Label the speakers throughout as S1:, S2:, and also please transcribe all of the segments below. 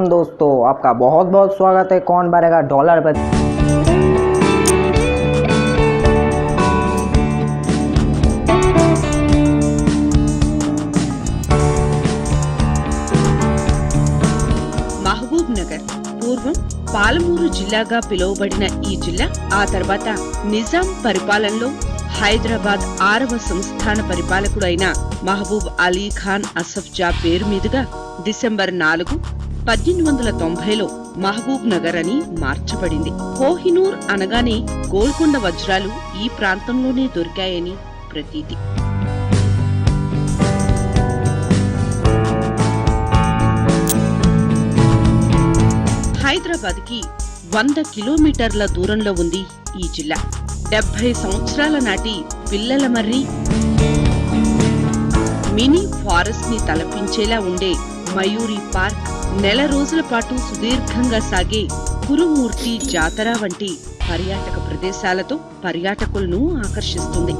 S1: वालेकुम दोस्तों, आपका बहुत बहुत स्वागत है कौन बनेगा डॉलर पर।
S2: మహబూబ్ నగర్ పూర్వం పాలమూరు జిల్లాగా పిలువబడిన ఈ జిల్లా ఆ తర్వాత నిజాం పరిపాలనలో హైదరాబాద్ 6వ సంస్థాన పరిపాలకుడు అయిన మహబూబ్ అలీ ఖాన్ అసఫ్ జా పేరు మీదుగా డిసెంబర్ 4, 1890లో మహబూబ్ నగర్ అని మార్చబడింది. కోహినూర్ అనగానే గోల్కొండ వజ్రాలు ఈ ప్రాంతంలోనే దొరికాయని ప్రతీతి. హైదరాబాద్ కి 100 కిలోమీటర్ల దూరంలో ఉంది ఈ జిల్లా. 70 సంవత్సరాల నాటి పిల్లల మర్రి మినీ ఫారెస్ట్ ని తలపించేలా ఉండే మయూరి పార్క్, నెల రోజుల పాటు సుదీర్ఘంగా సాగే కురుమూర్తి జాతర వంటి పర్యాటక ప్రదేశాలతో పర్యాటకులను ఆకర్షిస్తుంది.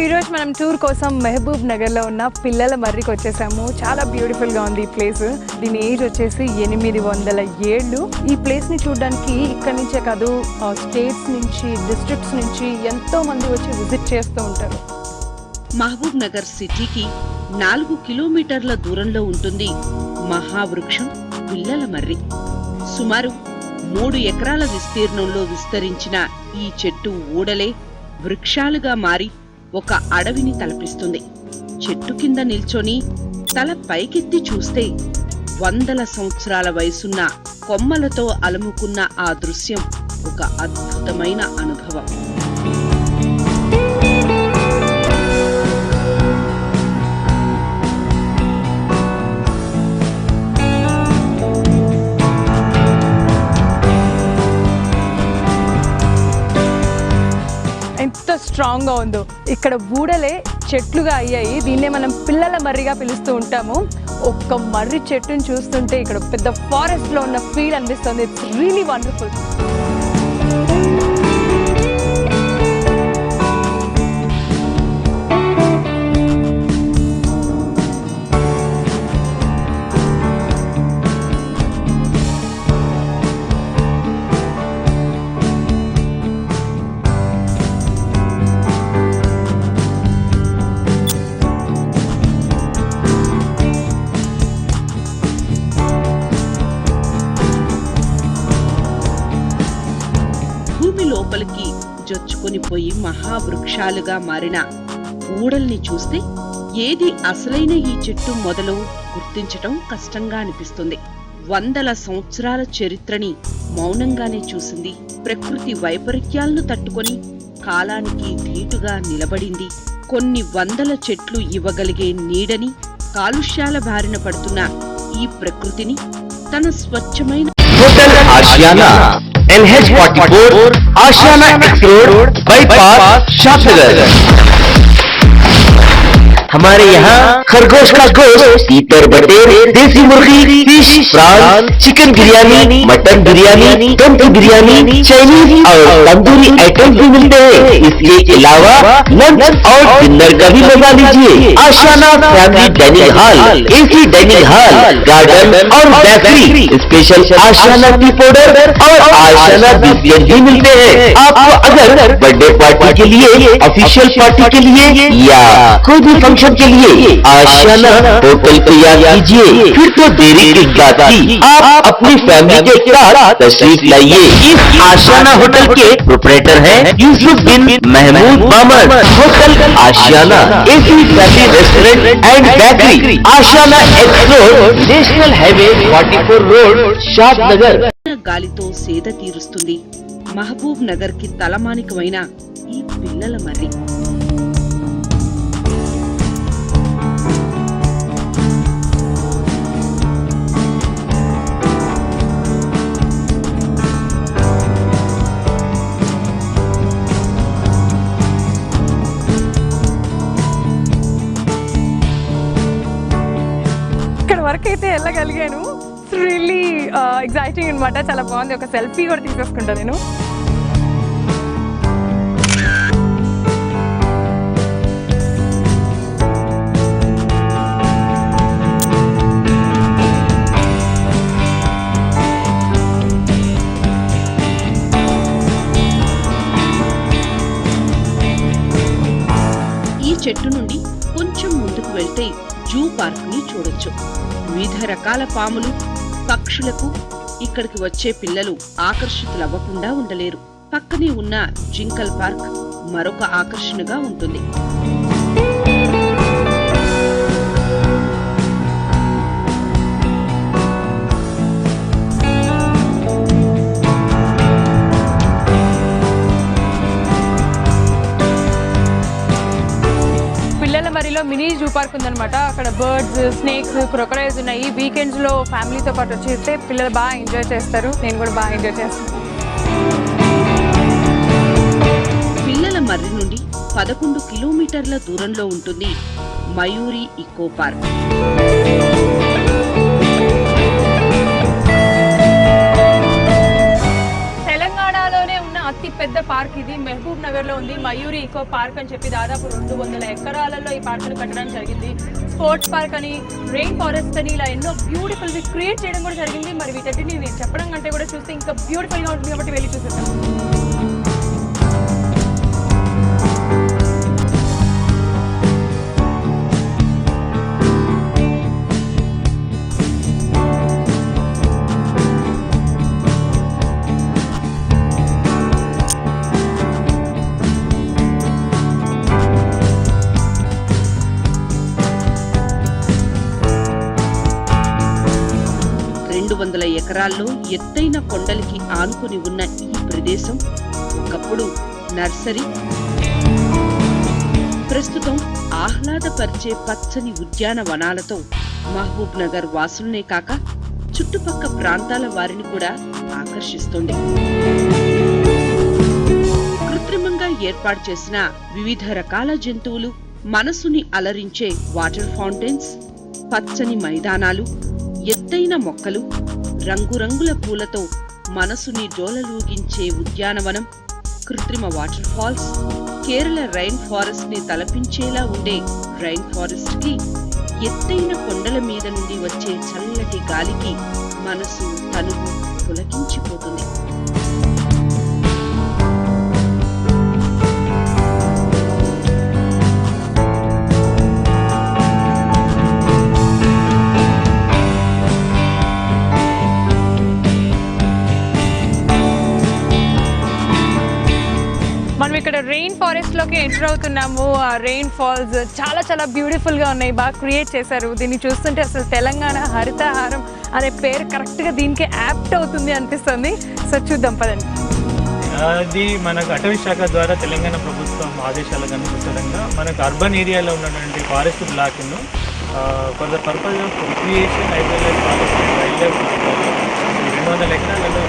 S3: ఈరోజు మనం టూర్ కోసం మహబూబ్ నగర్లో ఉన్న పిల్లల మర్రికి వచ్చేసాము. చాలా బ్యూటిఫుల్గా ఉంది ఈ ప్లేస్. దీని ఏజ్ వచ్చేసి 800 ఏళ్ళు. ఈ ప్లేస్ని చూడడానికి ఇక్కడి నుంచే కాదు, స్టేట్స్ నుంచి, డిస్ట్రిక్ట్స్ నుంచి ఎంతో మంది వచ్చి విజిట్ చేస్తూ ఉంటారు.
S2: మహబూబ్ నగర్ సిటీకి 4 కిలోమీటర్ల దూరంలో ఉంటుంది మహావృక్షం పిల్లల మర్రి. సుమారు 3 ఎకరాల విస్తీర్ణంలో విస్తరించిన ఈ చెట్టు ఊడలే వృక్షాలుగా మారి ఒక అడవిని తలపిస్తుంది. చెట్టు కింద నిల్చొని తల పైకెత్తి చూస్తే 100 సంవత్సరాల వయసున్న కొమ్మలతో అలుముకున్న ఆ దృశ్యం ఒక అద్భుతమైన అనుభవం.
S3: ఎంత స్ట్రాంగ్గా ఉందో. ఇక్కడ బూడలే చెట్లుగా అయ్యాయి. దీన్నే మనం పిల్లల మర్రిగా పిలుస్తూ ఉంటాము. ఒక్క మర్రి చెట్టును చూస్తుంటే ఇక్కడ పెద్ద ఫారెస్ట్లో ఉన్న ఫీల్ అనిపిస్తుంది. It's really wonderful.
S2: లోపలికి జొచ్చుకొని పోయి మహావృక్షాలుగా మారిన ఊడల్ని చూస్తే ఏది అసలైన ఈ చెట్టు మొదలు గుర్తించటం కష్టంగా అనిపిస్తుంది. 100 సంవత్సరాల చరిత్రని మౌనంగానే చూసింది. ప్రకృతి వైపరీత్యాలను తట్టుకొని కాలానికి ధీటుగా నిలబడింది. కొన్ని 100 చెట్లు ఇవ్వగలిగే నీడని, కాలుష్యాల బారిన పడుతున్న ఈ ప్రకృతిని తన స్వచ్ఛమైన
S4: NH44 आशियाना एक्स रोड बाईपास शाहनगर। हमारे यहाँ खरगोश का गोश्त, तीतर बटेर, देसी मुर्गी, फिश, प्रान, चिकन बिरयानी, मटन बिरयानी, दम की बिरयानी, चाइनीज और तंदूरी आइटम भी मिलते हैं। इसके अलावा लंच और डिनर का भी मजा लीजिए। Ashiana family dining hall, AC dining hall, garden और bakery, special Ashiana tea powder और आशियाना बिस्किट भी मिलते हैं। आपको अगर बर्थडे पार्टी के लिए, ऑफिशियल पार्टी के लिए या कोई भी फंक्शन के लिए आशियाना होटल तैयार कीजिए। फिर तो देरी किस बात की, आप अपनी फैमिली के साथ तशरीफ लाइए। इस आशियाना होटल के प्रोपराइटर हैं Yusuf bin Mahmood Mamad. Hotel Ashiana AC family restaurant and bakery, Ashiana X road, national highway 44 road, Shadnagar.
S2: గాలితో సేద తీరుస్తుంది మహబూబ్ నగర్ కి తలమానికమైన ఈ పిల్లల మర్రి.
S3: వరకు అయితే వెళ్ళగలిగాను. ఇట్స్ రియల్లీ ఎగ్జైటింగ్ అనమాట. చాలా బాగుంది. ఒక సెల్ఫీ కూడా తీసేసుకుంటాను నేను.
S2: చెట్టు నుండి కొంచెం ముందుకు వెళ్తే జూ పార్క్ ని చూడొచ్చు. వివిధ రకాల పాములు, పక్షులకు ఇక్కడికి వచ్చే పిల్లలు ఆకర్షితులవ్వకుండా ఉండలేరు. పక్కనే ఉన్న జింకల్ పార్క్ మరొక ఆకర్షణగా ఉంటుంది.
S3: మరిలో మినీ జూ పార్క్ ఉందన్నమాట. అక్కడ బర్డ్స్, స్నేక్స్, క్రొకడైల్స్ ఉన్నాయి. వీకెండ్స్ లో ఫ్యామిలీతో పాటు వచ్చేస్తే పిల్లలు బాగా ఎంజాయ్ చేస్తారు. నేను కూడా బాగా ఎంజాయ్ చేస్తాను.
S2: పిల్లల మర్రి నుండి 11 కిలోమీటర్ల దూరంలో ఉంటుంది మయూరి ఇకో పార్క్.
S3: అతి పెద్ద పార్క్ ఇది. మహబూబ్ నగర్ లో ఉంది. మయూరి ఇకో పార్క్ అని చెప్పి దాదాపు 200 ఎకరాలలో ఈ పార్క్ ను కట్టడం జరిగింది. స్పోర్ట్స్ పార్క్ అని, రెయిన్ ఫారెస్ట్ అని, ఇలా ఎన్నో బ్యూటిఫుల్ వి క్రియేట్ చేయడం కూడా జరిగింది. మరి వీటన్నిటిని నేను చెప్పడం కంటే కూడా చూస్తే ఇంకా బ్యూటిఫుల్ గా ఉంటుంది కాబట్టి వెళ్ళి చూసేస్తాను.
S2: ఎకరాల్లో ఎత్తైన కొండలకి ఆనుకుని ఉన్న ఈ ప్రదేశం ఒకప్పుడు నర్సరీ, ప్రస్తుతం ఆహ్లాదపరిచే పచ్చని ఉద్యానవనాలతో మహబూబ్ నగర్ వాసులనే కాక చుట్టుపక్క ప్రాంతాల వారిని కూడా ఆకర్షిస్తోంది. కృత్రిమంగా ఏర్పాటు చేసిన వివిధ రకాల జంతువులు, మనసుని అలరించే వాటర్ ఫౌంటైన్స్, పచ్చని మైదానాలు, ఎత్తైన మొక్కలు, రంగురంగుల పూలతో మనసుని డోలలూగించే ఉద్యానవనం, కృత్రిమ waterfalls, Kerala rain forest ని తలపించేలా ఉండే రైన్ ఫారెస్ట్ కి, ఎత్తైన కొండల మీద నుండి వచ్చే చల్లటి గాలికి మనసు తనువు పులకించిపోతుంది.
S3: మనం ఇక్కడ రెయిన్ ఫారెస్ట్ లోకి ఎంటర్ అవుతున్నాము. ఆ రెయిన్ ఫాల్స్ చాలా చాలా బ్యూటిఫుల్ గా ఉన్నాయి, బాగా క్రియేట్ చేశారు. దీన్ని చూస్తుంటే అసలు తెలంగాణ హరితహారం అనే పేరు కరెక్ట్ గా దీనికి యాప్ట్ అవుతుంది అనిపిస్తుంది. సో చూద్దాం పదండి.
S5: అది మనకు అటవీ శాఖ ద్వారా తెలంగాణ ప్రభుత్వం ఆదేశాలకు అనుసరంగా మనకు అర్బన్ ఏరియాలో ఉన్నటువంటి ఫారెస్ట్ బ్లాక్ను for the purpose of recreation as well as forest and wild life 200 ఎకరాలలో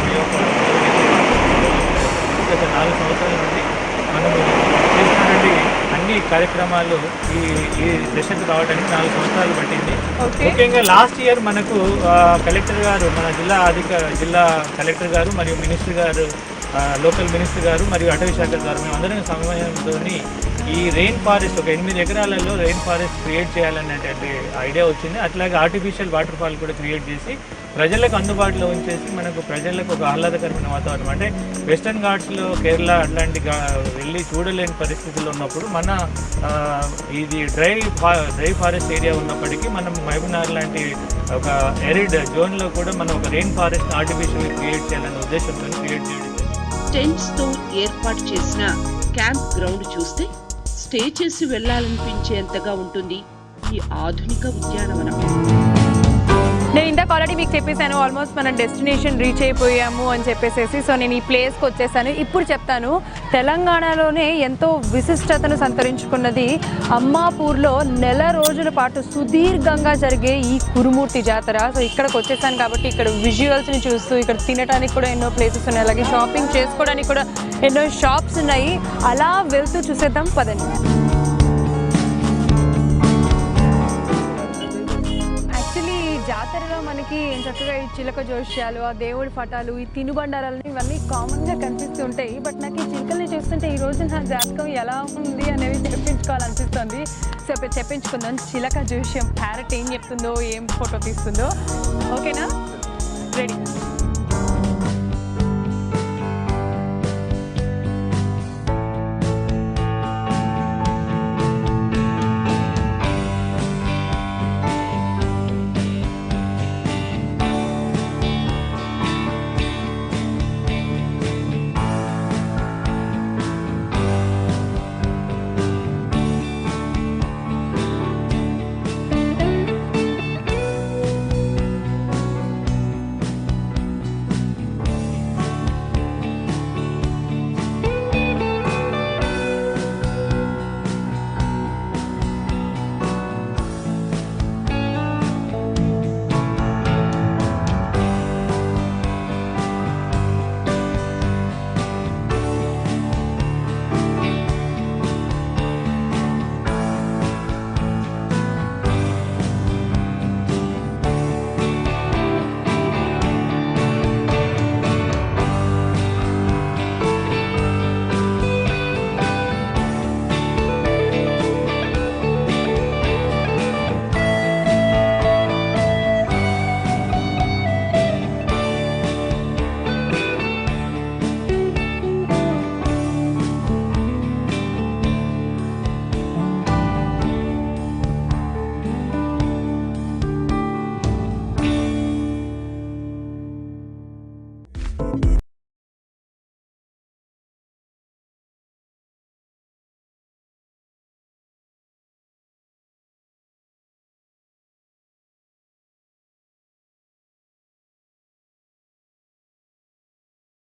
S5: గత 4 సంవత్సరాల నుండి మనము చేస్తున్నటువంటి అన్ని కార్యక్రమాలు ఈ దశకు రావడానికి 4 సంవత్సరాలు పట్టింది. ముఖ్యంగా లాస్ట్ ఇయర్ మనకు కలెక్టర్ గారు, మన జిల్లా కలెక్టర్ గారు మరియు మినిస్టర్ గారు, లోకల్ మినిస్టర్ గారు మరియు అటవీ శాఖ గారు మేమందరం సమయంతో ఈ రెయిన్ ఫారెస్ట్ ఒక 8 ఎకరాలలో రెయిన్ ఫారెస్ట్ క్రియేట్ చేయాలనేటువంటి ఐడియా వచ్చింది. అట్లాగే ఆర్టిఫిషియల్ వాటర్ ఫాల్ కూడా క్రియేట్ చేసి ప్రజలకు అందుబాటులో ఉంచేసి మనకు ప్రజలకు ఒక ఆహ్లాదకరమైన వాతావరణం, అంటే వెస్టర్న్ ఘాట్స్లో కేరళ అట్లాంటి వెళ్ళి చూడలేని పరిస్థితుల్లో ఉన్నప్పుడు మన ఇది డ్రై ఫారెస్ట్ ఏరియా ఉన్నప్పటికీ మనం మహబూబ్నగర్ లాంటి ఒక ఎరిడ్ జోన్లో కూడా మనం ఒక రెయిన్ ఫారెస్ట్ ఆర్టిఫిషియల్ క్రియేట్ చేయాలనే ఉద్దేశంతో క్రియేట్ చేయడం.
S2: టెంట్స్ తో ఏర్పాటు చేసిన క్యాంప్ గ్రౌండ్ చూస్తే స్టే చేసి వెళ్లాలనిపించేంతగా ఉంటుంది ఈ ఆధునిక ఉద్యానవనం.
S3: నేను ఇందాక ఆల్రెడీ మీకు చెప్పేసాను, ఆల్మోస్ట్ మనం డెస్టినేషన్ రీచ్ అయిపోయాము అని చెప్పేసి. సో నేను ఈ ప్లేస్కి వచ్చేసాను. ఇప్పుడు చెప్తాను, తెలంగాణలోనే ఎంతో విశిష్టతను సంతరించుకున్నది అమ్మాపూర్లో నెల రోజుల పాటు సుదీర్ఘంగా జరిగే ఈ కురుమూర్తి జాతర. సో ఇక్కడికి వచ్చేసాను కాబట్టి ఇక్కడ విజువల్స్ని చూస్తూ, ఇక్కడ తినడానికి కూడా ఎన్నో ప్లేసెస్ ఉన్నాయి, అలాగే షాపింగ్ చేసుకోవడానికి కూడా ఎన్నో షాప్స్ ఉన్నాయి. అలా వెళ్తూ చూసేద్దాం పదండి. జాతరలో మనకి మనకి చక్కగా ఈ చిలక జోష్యాలు, ఆ దేవుడి పటాలు, ఈ తినుబండారాలు ఇవన్నీ కామన్గా కనిపిస్తూ ఉంటాయి. బట్ నాకు ఈ చిలుకల్ని చూస్తుంటే ఈ రోజు నా జాతకం ఎలా ఉంది అనేది చెప్పించుకోవాలనిపిస్తుంది. సో ఇప్పుడు చెప్పించుకుందాం. చిలక జోష్యం ప్యారెట్ ఏం చెప్తుందో, ఏం ఫోటో తీస్తుందో. ఓకేనా? రెడీ.